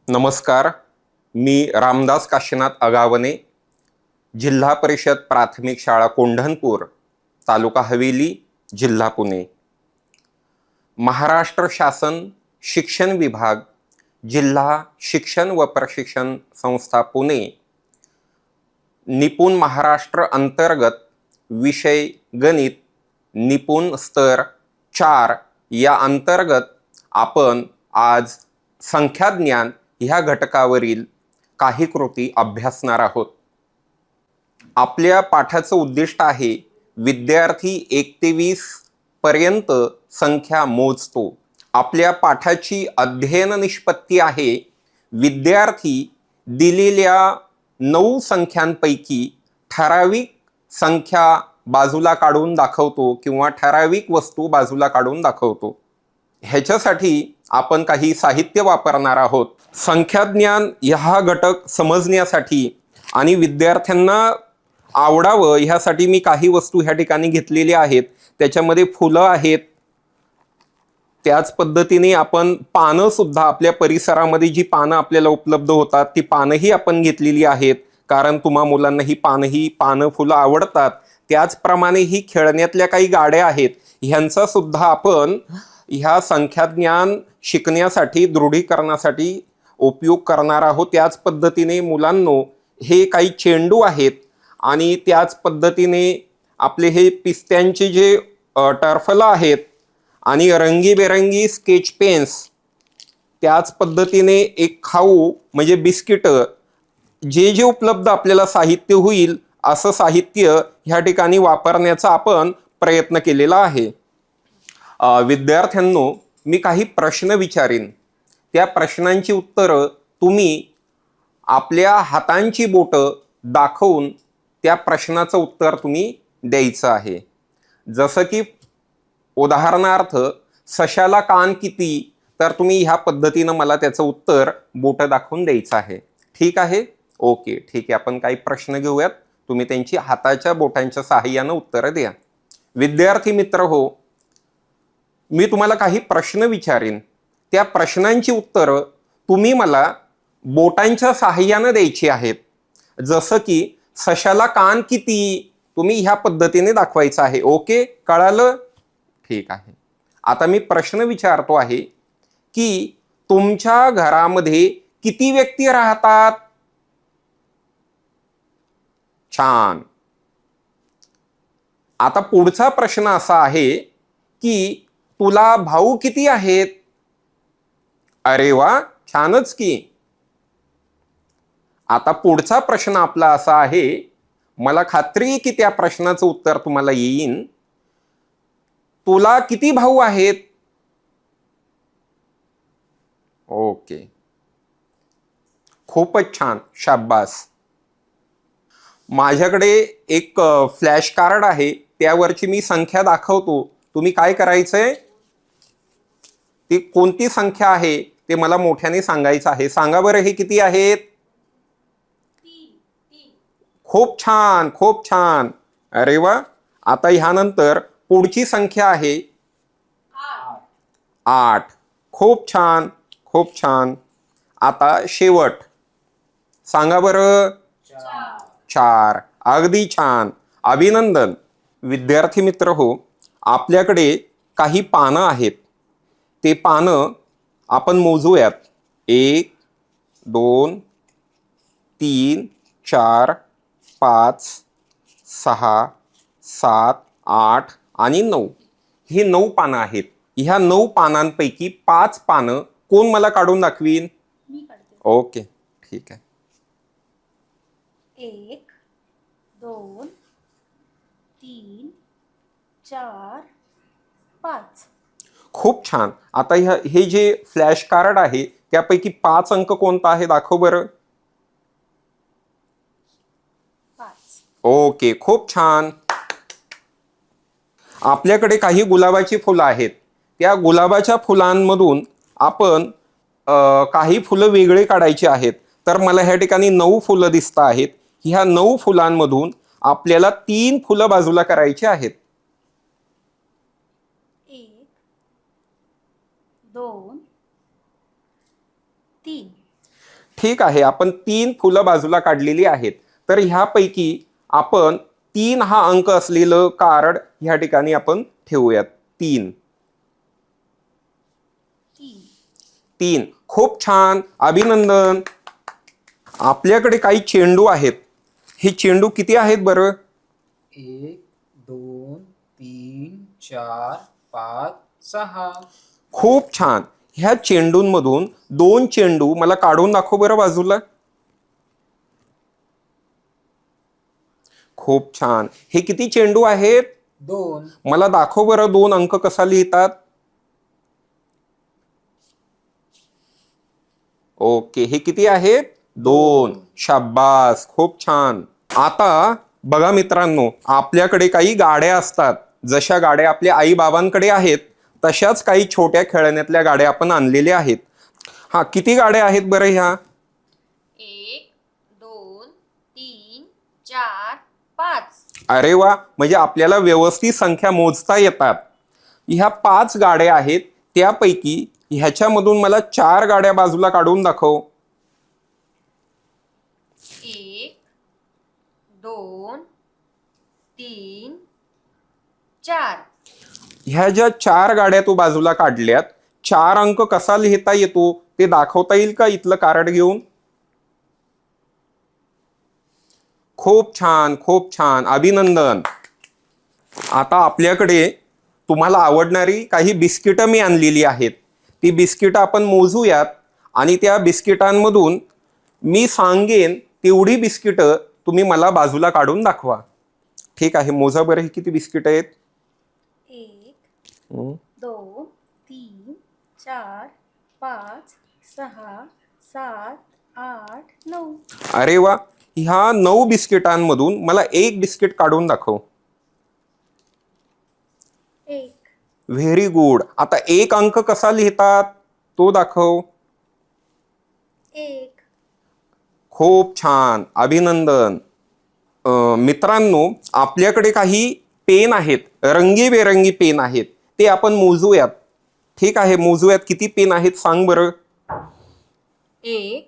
नमस्कार. मी रामदास काशीनाथ अगावने, जिल्हा परिषद प्राथमिक शाळा कोंढणपूर, तालुका हवेली, जिल्हा पुणे. महाराष्ट्र शासन शिक्षण विभाग, जिल्हा शिक्षण व प्रशिक्षण संस्था पुणे, निपुण महाराष्ट्र अंतर्गत विषय गणित निपुण स्तर 4 या अंतर्गत आपण आज संख्याज्ञान ह्या घटकावरील काही कृती अभ्यासणार आहोत. आपल्या पाठाचं उद्दिष्ट आहे विद्यार्थी 1 ते 20 पर्यंत संख्या मोजतो. आपल्या पाठाची अध्ययन निष्पत्ती आहे विद्यार्थी दिलेल्या 9 संख्यांपैकी ठराविक संख्या बाजूला काढून दाखवतो किंवा ठराविक वस्तू बाजूला काढून दाखवतो. ह्याच्यासाठी आपण काही साहित्य वापरणार आहोत. संख्याज्ञान हा घटक समजण्यासाठी आणि विद्यार्थ्यांना आवडावं ह्यासाठी मी काही वस्तू ह्या ठिकाणी घेतलेल्या आहेत. त्याच्यामध्ये फुलं आहेत. त्याच पद्धतीने आपण पानं सुद्धा आपल्या परिसरामध्ये जी पानं आपल्याला उपलब्ध होतात ती पानंही आपण घेतलेली आहेत, कारण तुम्हा मुलांना ही पानं फुलं आवडतात. त्याचप्रमाणे ही खेळण्यातल्या काही गाड्या आहेत, ह्यांचा सुद्धा आपण ह्या संख्याज्ञान शिकण्यासाठी दृढीकरणासाठी उपयोग करणार आहोत. त्याच पद्धतीने मुलांनो, हे काही चेंडू आहेत आणि त्याच पद्धतीने आपले हे पिस्त्यांचे जे टर्फलं आहेत आणि रंगीबेरंगी स्केच पेन्स, त्याच पद्धतीने एक खाऊ म्हणजे बिस्किट, जे उपलब्ध आपल्याला साहित्य होईल असं साहित्य ह्या ठिकाणी वापरण्याचा आपण प्रयत्न केलेला आहे. विद्यार्थ्यांनो, मी काही प्रश्न विचारीन. त्या प्रश्नांची उत्तरं तुम्ही आपल्या हातांची बोटं दाखवून त्या प्रश्नाचं उत्तर तुम्ही द्यायचं आहे. जसं की उदाहरणार्थ, सशाला कान किती, तर तुम्ही ह्या पद्धतीनं मला त्याचं उत्तर बोटं दाखवून द्यायचं आहे. ठीक आहे? ओके, ठीक आहे. आपण काही प्रश्न घेऊयात. तुम्ही त्यांची हाताच्या बोटांच्या सहाय्यानं उत्तरं द्या. विद्यार्थी मित्र हो, मी तुम्हाला काही प्रश्न विचारीन. त्या प्रश्नांची उत्तरं तुम्ही मला बोटांच्या सहाय्यानं द्यायची आहेत. जसं की सशाला कान किती, तुम्ही ह्या पद्धतीने दाखवायचं आहे. ओके, कळालं? ठीक आहे. आता मी प्रश्न विचारतो आहे की तुमच्या घरामध्ये किती व्यक्ती राहतात? छान. आता पुढचा प्रश्न असा आहे की तुला भाऊ किती आहेत? अरे वा, छानच की. आता पुढचा प्रश्न आपला असा आहे, मला खात्री आहे की त्या प्रश्नाचं उत्तर तुम्हाला येईन. तुला किती भाऊ आहेत? ओके, खूपच छान, शाब्बास. माझ्याकडे एक फ्लॅश कार्ड आहे, त्यावरची मी संख्या दाखवतो. तुम्ही काय करायचंय, ती कोणती संख्या आहे ते मला मोठ्याने सांगायचं आहे. सांगा बरं, हे किती आहेत? खूप छान, खूप छान. अरे वा. आता ह्यानंतर पुढची संख्या आहे 8. खूप छान, खूप छान. आता शेवट सांगा बरं. 4. अगदी छान, अभिनंदन. विद्यार्थी मित्र हो, आपल्याकडे काही पानं आहेत. ते पानं आपण मोजूयात. 1 2 3 4 5 6 7 8 आणि 9. ही 9 पानं आहेत. ह्या 9 पानांपैकी 5 पानं कोण मला काढून दाखवीन? ओके, ठीक आहे. 1 2 3 4 5. खूप छान. आता हे जे फ्लॅश कार्ड आहे त्यापैकी 5 अंक कोणता आहे दाखव बरं. 5. ओके, खूप छान. आपल्याकडे काही गुलाबाची फुलं आहेत. त्या गुलाबाच्या फुलांमधून आपण काही फुलं वेगळे काढायची आहेत. तर मला ह्या ठिकाणी 9 फुलं दिसत आहेत. ह्या 9 फुलांमधून आपल्याला 3 फुलं बाजूला करायची आहेत. 1 2 3. ठीक आहे, आपण 3 फुलं बाजूला काढलेली आहेत. तर ह्यापैकी आपण 3 हा अंक असलेलं कार्ड ह्या ठिकाणी आपण ठेवूयात. 3. 3. 3. खूप छान, अभिनंदन. आपल्याकडे काही चेंडू आहेत. हे चेंडू किती आहेत बरं? 1 2 3 4 5 6. खूप छान. ह्या चेंडूंमधून 2 चेंडू मला काढून दाखव बरं बाजूला. खूप छान. हे किती चेंडू आहेत? 2. मला दाखव बरं 2 अंक कसा लिहितात. ओके, हे किती आहेत? 2. शाब्बास, खूप छान. आता बघा मित्रांनो, आपल्याकडे काही गाड्या असतात. जशा गाड्या आपल्या आई बाबांकडे आहेत तशाच काही छोट्या खेळण्यातल्या गाड्या आपण आणलेल्या आहेत. हा, किती गाड्या आहेत बरं ह्या? 1 2 3 4 5. अरे वा, म्हणजे आपल्याला व्यवस्थित संख्या मोजता येतात. ह्या 5 गाड्या आहेत. त्यापैकी ह्याच्यामधून मला 4 गाड्या बाजूला काढून दाखव. 1 2 3 4. ह्या ज्या 4 गाड्या तू बाजूला काढल्यात, 4 अंक कसा लिहिता येतो ते दाखवता येईल का इथलं कार्ड घेऊन? खूप छान, खूप छान, अभिनंदन. आता आपल्याकडे तुम्हाला आवडणारी काही बिस्किटं मी आणलेली आहेत. ती बिस्किटं आपण मोजूयात आणि त्या बिस्किटांमधून मी सांगेन तेवढी बिस्किटं तुम्ही मला बाजूला काढून दाखवा. ठीक आहे, मोजा बरं ही किती बिस्किटं आहेत. 1 2 3 4 5 6 7 8 9. अरे वा, ह्या 9 बिस्किटांमधून मला 1 बिस्किट काढून दाखव. 1 व्हेरी गुड. आता 1 अंक कसा लिहितात तो दाखव. 1. खूप छान, अभिनंदन. मित्रांनो, आपल्याकडे काही पेन आहेत, रंगीबेरंगी पेन आहेत. ते आपण मोजूयात. ठीक आहे, मोजूयात. किती पेन आहेत सांग बरं. 1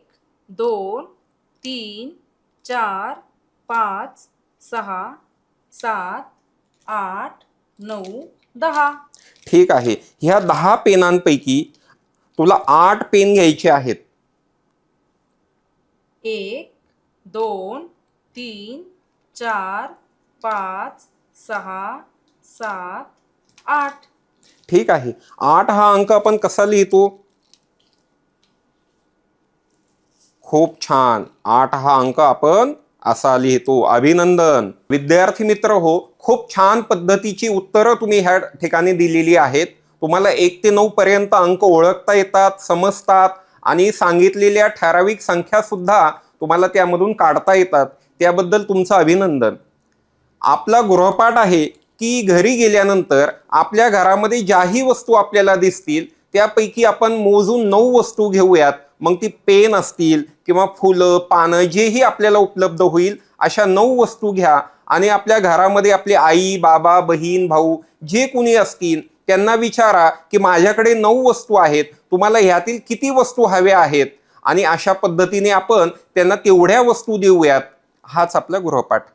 2 3 4 5 6 7 8 9 10. ठीक आहे, ह्या 10 पेनांपैकी तुला 8 पेन घ्यायचे आहेत. 1 2 3 4 5 6 7 8. ठीक आहे, 8 हा अंक आपण कसा लिहितो. खूप छान, 8 हा अंक आपण असा लिहितो. अभिनंदन. विद्यार्थी मित्र हो, खूप छान पद्धतीची उत्तरं तुम्ही ह्या ठिकाणी दिलेली आहेत. तुम्हाला 1 ते 9 पर्यंत अंक ओळखता येतात, समजतात आणि सांगितलेल्या ठराविक संख्या सुद्धा तुम्हाला त्यामधून काढता येतात. त्याबद्दल तुमचं अभिनंदन. आपला गृहपाठ आहे की घरी गेल्यानंतर आपल्या घरामध्ये ज्याही वस्तू आपल्याला दिसतील त्यापैकी आपण मोजून 9 वस्तू घेऊयात. मग ती पेन असतील किंवा फुलं, पानं, जेही आपल्याला उपलब्ध होईल अशा 9 वस्तू घ्या आणि आपल्या घरामध्ये आपले आई, बाबा, बहीण, भाऊ जे कुणी असतील त्यांना विचारा की माझ्याकडे 9 वस्तू आहेत, तुम्हाला ह्यातील किती वस्तू हव्या आहेत, आणि अशा पद्धतीने आपण त्यांना तेवढ्या वस्तू देऊयात. हाच आपला गृहपाठ.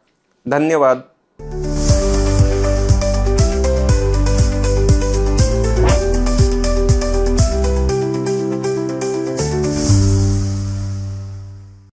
धन्यवाद.